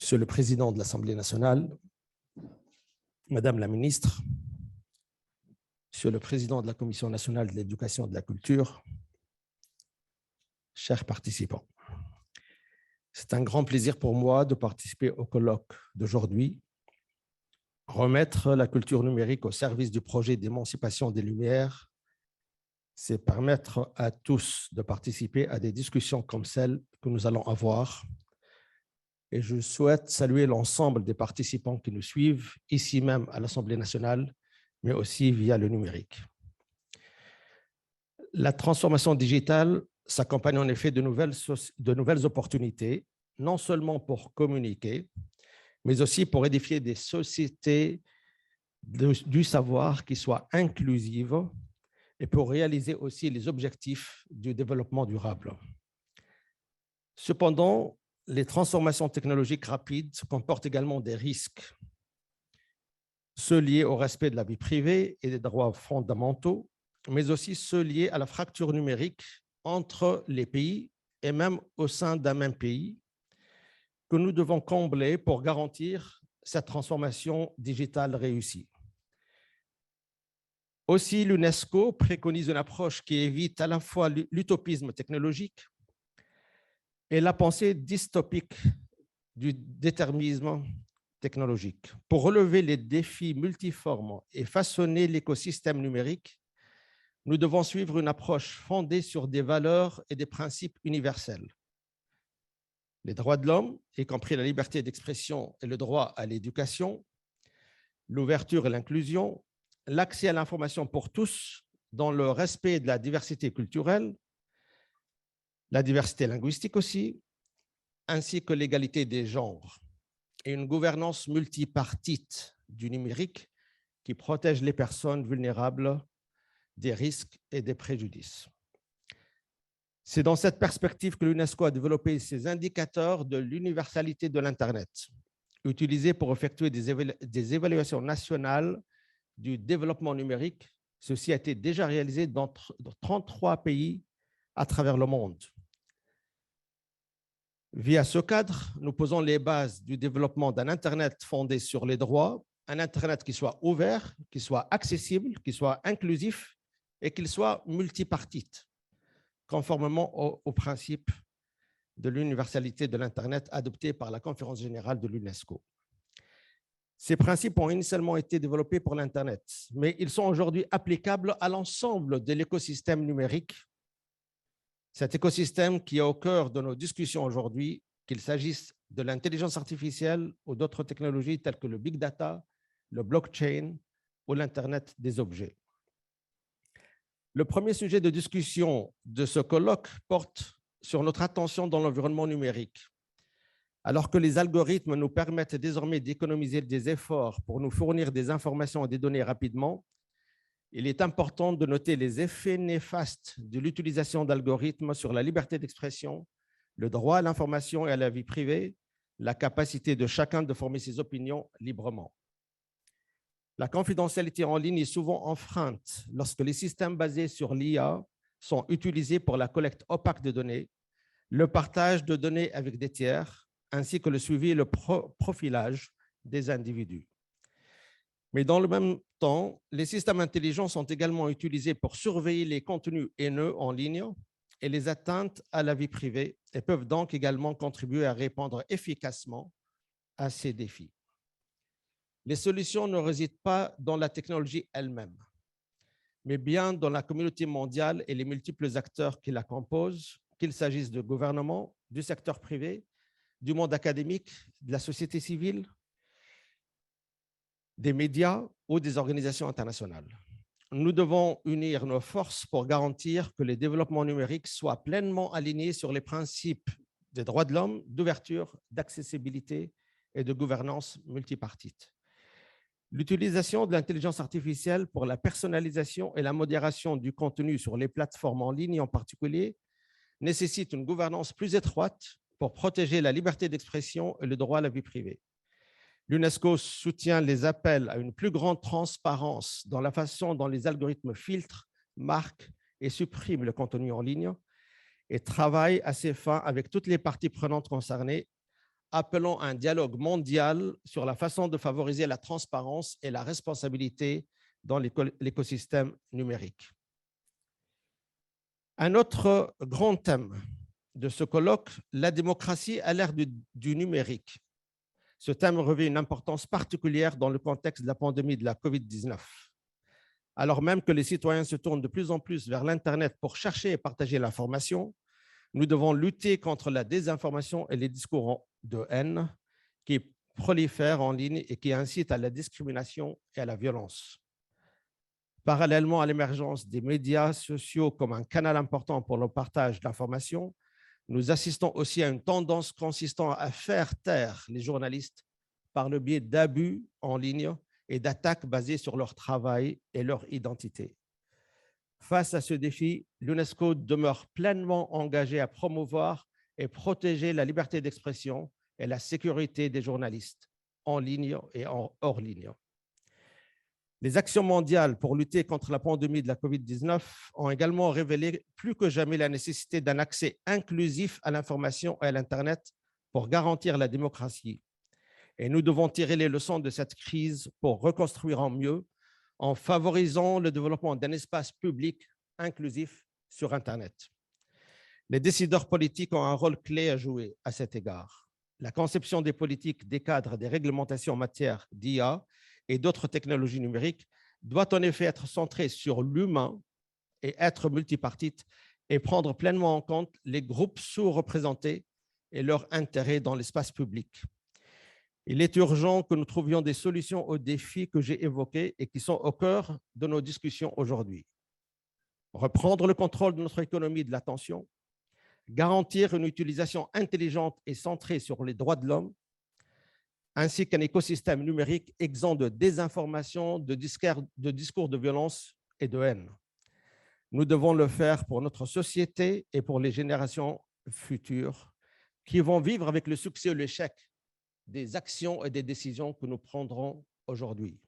Monsieur le Président de l'Assemblée nationale, Madame la Ministre, Monsieur le Président de la Commission nationale de l'éducation et de la culture, chers participants, c'est un grand plaisir pour moi de participer au colloque d'aujourd'hui. Remettre la culture numérique au service du projet d'émancipation des Lumières, c'est permettre à tous de participer à des discussions comme celles que nous allons avoir. Et je souhaite saluer l'ensemble des participants qui nous suivent, ici même à l'Assemblée nationale, mais aussi via le numérique. La transformation digitale s'accompagne en effet de nouvelles opportunités, non seulement pour communiquer, mais aussi pour édifier des sociétés du savoir qui soient inclusives et pour réaliser aussi les objectifs du développement durable. Cependant, les transformations technologiques rapides comportent également des risques, ceux liés au respect de la vie privée et des droits fondamentaux, mais aussi ceux liés à la fracture numérique entre les pays et même au sein d'un même pays que nous devons combler pour garantir cette transformation digitale réussie. Aussi, l'UNESCO préconise une approche qui évite à la fois l'utopisme technologique et la pensée dystopique du déterminisme technologique. Pour relever les défis multiformes et façonner l'écosystème numérique, nous devons suivre une approche fondée sur des valeurs et des principes universels. Les droits de l'homme, y compris la liberté d'expression et le droit à l'éducation, l'ouverture et l'inclusion, l'accès à l'information pour tous dans le respect de la diversité culturelle, la diversité linguistique aussi, ainsi que l'égalité des genres et une gouvernance multipartite du numérique qui protège les personnes vulnérables des risques et des préjudices. C'est dans cette perspective que l'UNESCO a développé ses indicateurs de l'universalité de l'Internet, utilisés pour effectuer des évaluations nationales du développement numérique. Ceci a été déjà réalisé dans 33 pays à travers le monde. Via ce cadre, nous posons les bases du développement d'un Internet fondé sur les droits, un Internet qui soit ouvert, qui soit accessible, qui soit inclusif et qu'il soit multipartite, conformément au principe de l'universalité de l'Internet adopté par la Conférence générale de l'UNESCO. Ces principes ont initialement été développés pour l'Internet, mais ils sont aujourd'hui applicables à l'ensemble de l'écosystème numérique. Cet écosystème qui est au cœur de nos discussions aujourd'hui, qu'il s'agisse de l'intelligence artificielle ou d'autres technologies telles que le big data, le blockchain ou l'Internet des objets. Le premier sujet de discussion de ce colloque porte sur notre attention dans l'environnement numérique. Alors que les algorithmes nous permettent désormais d'économiser des efforts pour nous fournir des informations et des données rapidement, il est important de noter les effets néfastes de l'utilisation d'algorithmes sur la liberté d'expression, le droit à l'information et à la vie privée, la capacité de chacun de former ses opinions librement. La confidentialité en ligne est souvent enfreinte lorsque les systèmes basés sur l'IA sont utilisés pour la collecte opaque de données, le partage de données avec des tiers, ainsi que le suivi et le profilage des individus. Mais dans le même temps, les systèmes intelligents sont également utilisés pour surveiller les contenus haineux en ligne et les atteintes à la vie privée et peuvent donc également contribuer à répondre efficacement à ces défis. Les solutions ne résident pas dans la technologie elle-même, mais bien dans la communauté mondiale et les multiples acteurs qui la composent, qu'il s'agisse de gouvernements, du secteur privé, du monde académique, de la société civile, des médias ou des organisations internationales. Nous devons unir nos forces pour garantir que les développements numériques soient pleinement alignés sur les principes des droits de l'homme, d'ouverture, d'accessibilité et de gouvernance multipartite. L'utilisation de l'intelligence artificielle pour la personnalisation et la modération du contenu sur les plateformes en ligne en particulier nécessite une gouvernance plus étroite pour protéger la liberté d'expression et le droit à la vie privée. L'UNESCO soutient les appels à une plus grande transparence dans la façon dont les algorithmes filtrent, marquent et suppriment le contenu en ligne et travaille à ces fins avec toutes les parties prenantes concernées appelons à un dialogue mondial sur la façon de favoriser la transparence et la responsabilité dans l'écosystème numérique. Un autre grand thème de ce colloque, la démocratie à l'ère du numérique. Ce thème revêt une importance particulière dans le contexte de la pandémie de la COVID-19. Alors même que les citoyens se tournent de plus en plus vers l'Internet pour chercher et partager l'information, nous devons lutter contre la désinformation et les discours de haine qui prolifèrent en ligne et qui incitent à la discrimination et à la violence. Parallèlement à l'émergence des médias sociaux comme un canal important pour le partage d'informations, nous assistons aussi à une tendance consistant à faire taire les journalistes par le biais d'abus en ligne et d'attaques basées sur leur travail et leur identité. Face à ce défi, l'UNESCO demeure pleinement engagée à promouvoir et protéger la liberté d'expression et la sécurité des journalistes en ligne et hors ligne. Les actions mondiales pour lutter contre la pandémie de la COVID-19 ont également révélé plus que jamais la nécessité d'un accès inclusif à l'information et à l'Internet pour garantir la démocratie. Et nous devons tirer les leçons de cette crise pour reconstruire en mieux en favorisant le développement d'un espace public inclusif sur Internet. Les décideurs politiques ont un rôle clé à jouer à cet égard. La conception des politiques, des cadres, des réglementations en matière d'IA et d'autres technologies numériques doit en effet être centrée sur l'humain et être multipartite et prendre pleinement en compte les groupes sous-représentés et leurs intérêts dans l'espace public. Il est urgent que nous trouvions des solutions aux défis que j'ai évoqués et qui sont au cœur de nos discussions aujourd'hui. Reprendre le contrôle de notre économie de l'attention, garantir une utilisation intelligente et centrée sur les droits de l'homme, ainsi qu'un écosystème numérique exempt de désinformation, de discours de violence et de haine. Nous devons le faire pour notre société et pour les générations futures qui vont vivre avec le succès ou l'échec des actions et des décisions que nous prendrons aujourd'hui.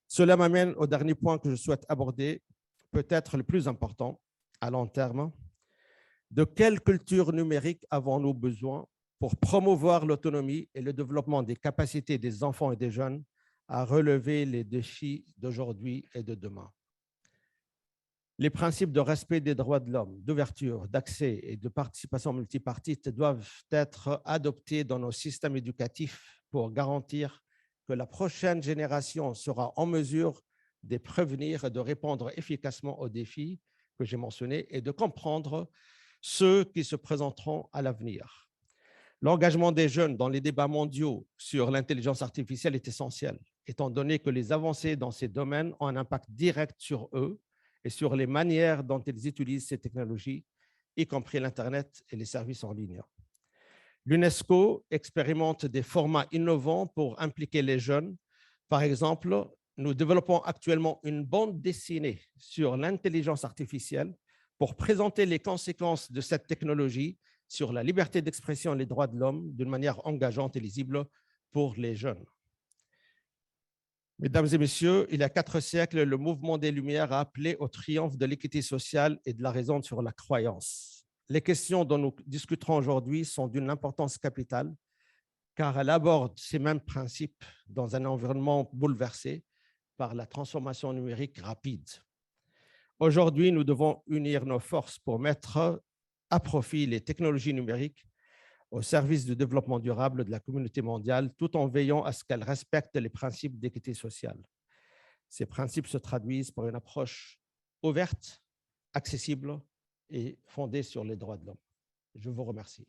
Cela m'amène au dernier point que je souhaite aborder, peut-être le plus important à long terme. De quelle culture numérique avons-nous besoin pour promouvoir l'autonomie et le développement des capacités des enfants et des jeunes à relever les défis d'aujourd'hui et de demain? Les principes de respect des droits de l'homme, d'ouverture, d'accès et de participation multipartite doivent être adoptés dans nos systèmes éducatifs pour garantir que la prochaine génération sera en mesure de prévenir et de répondre efficacement aux défis que j'ai mentionnés et de comprendre ceux qui se présenteront à l'avenir. L'engagement des jeunes dans les débats mondiaux sur l'intelligence artificielle est essentiel, étant donné que les avancées dans ces domaines ont un impact direct sur eux et sur les manières dont ils utilisent ces technologies, y compris l'Internet et les services en ligne. L'UNESCO expérimente des formats innovants pour impliquer les jeunes. Par exemple, nous développons actuellement une bande dessinée sur l'intelligence artificielle pour présenter les conséquences de cette technologie sur la liberté d'expression et les droits de l'homme d'une manière engageante et lisible pour les jeunes. Mesdames et messieurs, il y a 4 siècles, le mouvement des Lumières a appelé au triomphe de l'équité sociale et de la raison sur la croyance. Les questions dont nous discuterons aujourd'hui sont d'une importance capitale car elles abordent ces mêmes principes dans un environnement bouleversé par la transformation numérique rapide. Aujourd'hui, nous devons unir nos forces pour mettre à profit les technologies numériques au service du développement durable de la communauté mondiale, tout en veillant à ce qu'elle respecte les principes d'équité sociale. Ces principes se traduisent par une approche ouverte, accessible et fondée sur les droits de l'homme. Je vous remercie.